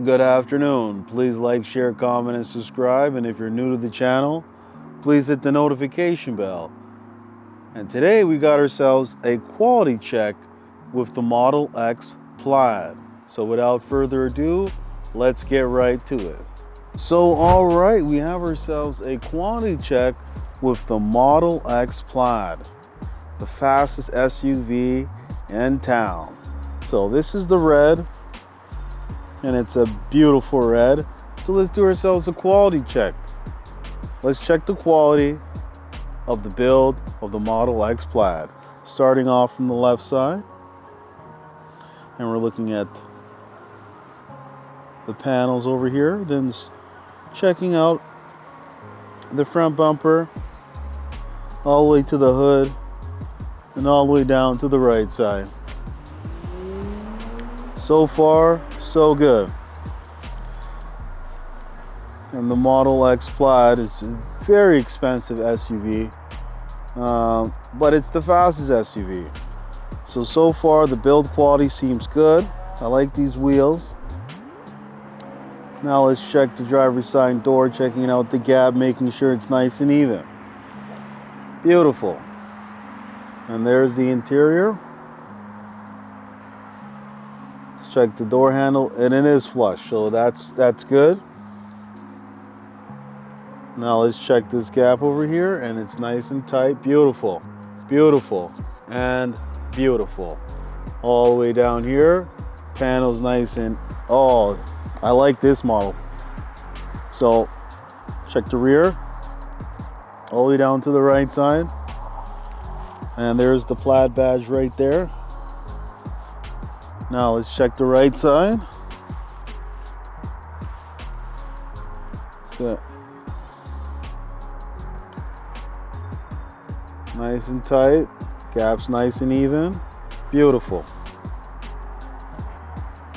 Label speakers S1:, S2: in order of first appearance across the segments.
S1: Good afternoon. Please like, share, comment, and subscribe. And if you're new to the channel, please hit the notification bell. And today we got ourselves a quality check with the Model X Plaid. So without further ado, let's get right to it. So all right, we have ourselves a quality check with the Model X Plaid, the fastest SUV in town. So this is the red, and it's a beautiful red. So let's do ourselves a quality check. Let's check the quality of the build of the Model X Plaid. Starting off from the left side, and we're looking at the panels over here, then checking out the front bumper all the way to the hood and all the way down to the right side. So far, so good. And the Model X Plaid is a very expensive SUV, but it's the fastest SUV. So far the build quality seems good. I like these wheels. Now let's check the driver's side door, checking out the gap, making sure it's nice and even. Beautiful. And there's the interior. Let's check the door handle, and it is flush, so that's good. Now let's check this gap over here, and it's nice and tight. Beautiful, beautiful, and beautiful. All the way down here, panels nice and, oh, I like this model. So check the rear, all the way down to the right side, and there's the Plaid badge right there. Now let's check the right side. Good. Nice and tight, gaps nice and even, beautiful.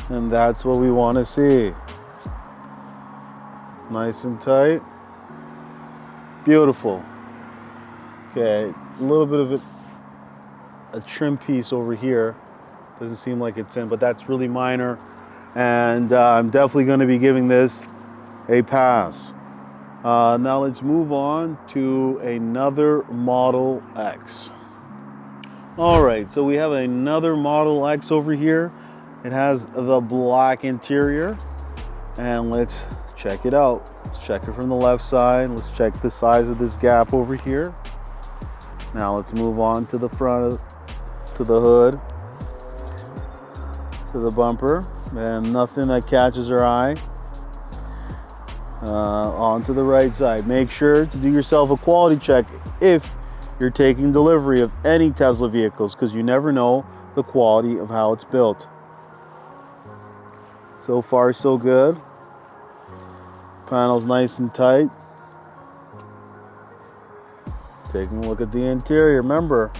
S1: And that's what we want to see. Nice and tight, beautiful. Okay, a little bit of a trim piece over here. Doesn't seem like it's in, but that's really minor. And I'm definitely going to be giving this a pass. Now let's move on to another Model X. All right, so we have another Model X over here. It has the black interior, and let's check it out. Let's check it from the left side. Let's check the size of this gap over here. Now let's move on to the front, to the hood, to the bumper, and nothing that catches our eye. On to the right side. Make sure to do yourself a quality check if you're taking delivery of any Tesla vehicles, because you never know the quality of how it's built. So far, so good. Panels nice and tight. Taking a look at the interior. Remember,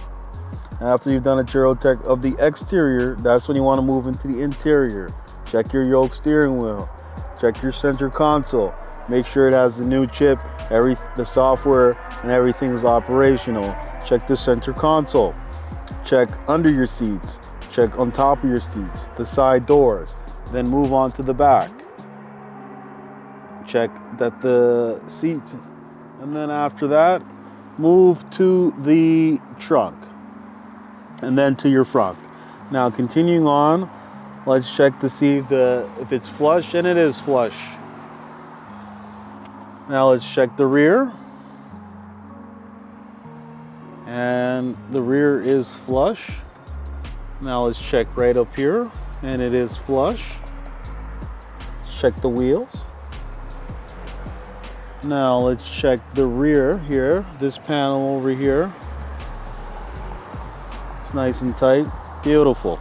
S1: after you've done a thorough check of the exterior, that's when you want to move into the interior. Check your yoke steering wheel. Check your center console. Make sure it has the new chip, the software and everything is operational. Check the center console. Check under your seats. Check on top of your seats, the side doors. Then move on to the back. Check that the seats, and then after that, move to the trunk, and then to your front. Now continuing on, let's check to see if it's flush, and it is flush. Now let's check the rear, and the rear is flush. Now let's check right up here, and it is flush. Let's check the wheels. Now let's check the rear here, this panel over here. It's nice and tight, beautiful.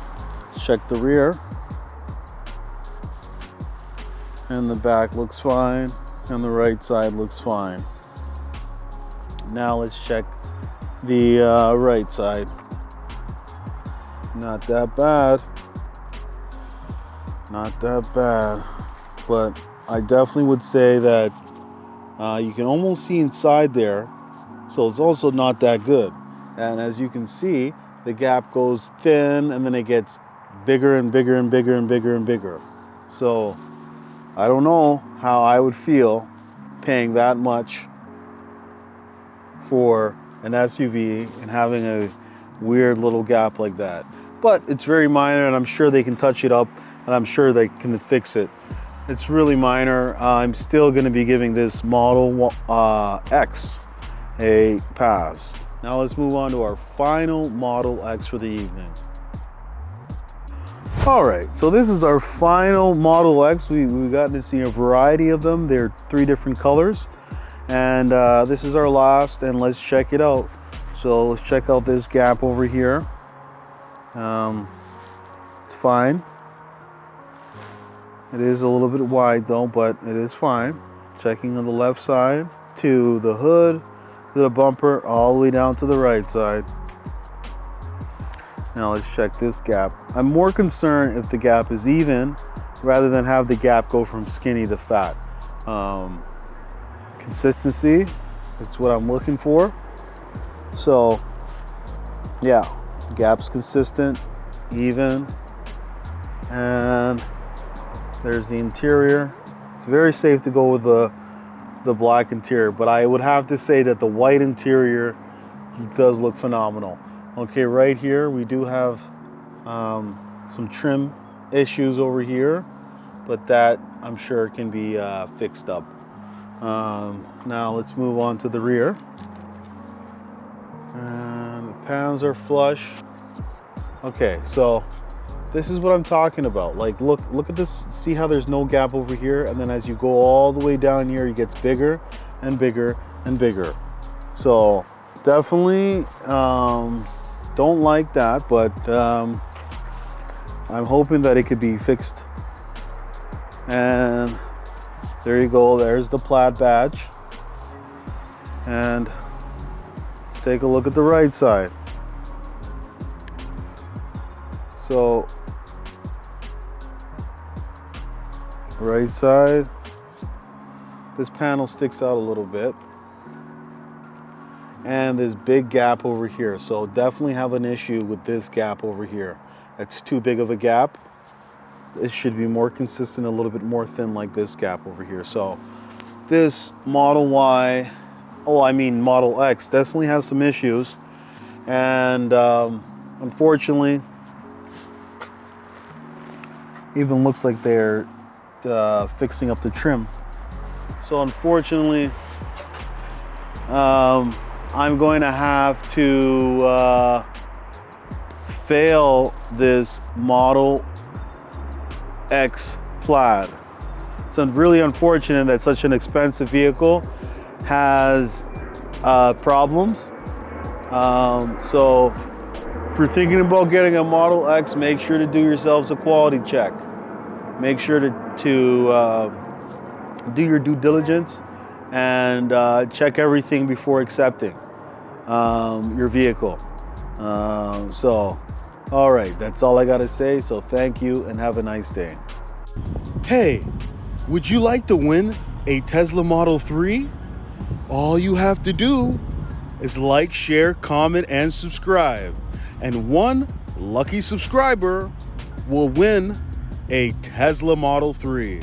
S1: Let's check the rear. And the back looks fine, and the right side looks fine. Now let's check the right side. Not that bad. Not that bad. But I definitely would say that you can almost see inside there, so it's also not that good. And as you can see, the gap goes thin, and then it gets bigger and bigger and bigger and bigger and bigger. So I don't know how I would feel paying that much for an SUV and having a weird little gap like that. But it's very minor, and I'm sure they can touch it up, and I'm sure they can fix it. It's really minor. I'm still going to be giving this Model X a pass. Now let's move on to our final Model X for the evening. All right, so this is our final Model X. We've gotten to see a variety of them. They're 3 different colors. And this is our last, and let's check it out. So let's check out this gap over here. It's fine. It is a little bit wide though, but it is fine. Checking on the left side, to the hood, to the bumper, all the way down to the right side. Now let's check this gap. I'm more concerned if the gap is even, rather than have the gap go from skinny to fat. Consistency, it's what I'm looking for. So yeah, gap's consistent, even, and there's the interior. It's very safe to go with the black interior, but I would have to say that the white interior does look phenomenal. Okay, right here we do have some trim issues over here, but that I'm sure can be fixed up. Now let's move on to the rear. And the panels are flush. Okay, so this is what I'm talking about. Like, look at this. See how there's no gap over here, and then as you go all the way down here, it gets bigger and bigger and bigger. So definitely don't like that, but I'm hoping that it could be fixed. And there you go, there's the Plaid badge. And let's take a look at the right side. So, right side, this panel sticks out a little bit. And this big gap over here. So definitely have an issue with this gap over here. It's too big of a gap. It should be more consistent, a little bit more thin like this gap over here. So this Model X definitely has some issues. And unfortunately, even looks like they're fixing up the trim. So unfortunately, I'm going to have to fail this Model X Plaid. It's really unfortunate that such an expensive vehicle has problems. So if you're thinking about getting a Model X, make sure to do yourselves a quality check. Make sure to do your due diligence and check everything before accepting your vehicle. All right, that's all I gotta say. So thank you and have a nice day.
S2: Hey, would you like to win a Tesla Model 3? All you have to do is like, share, comment, and subscribe. And one lucky subscriber will win a Tesla Model 3.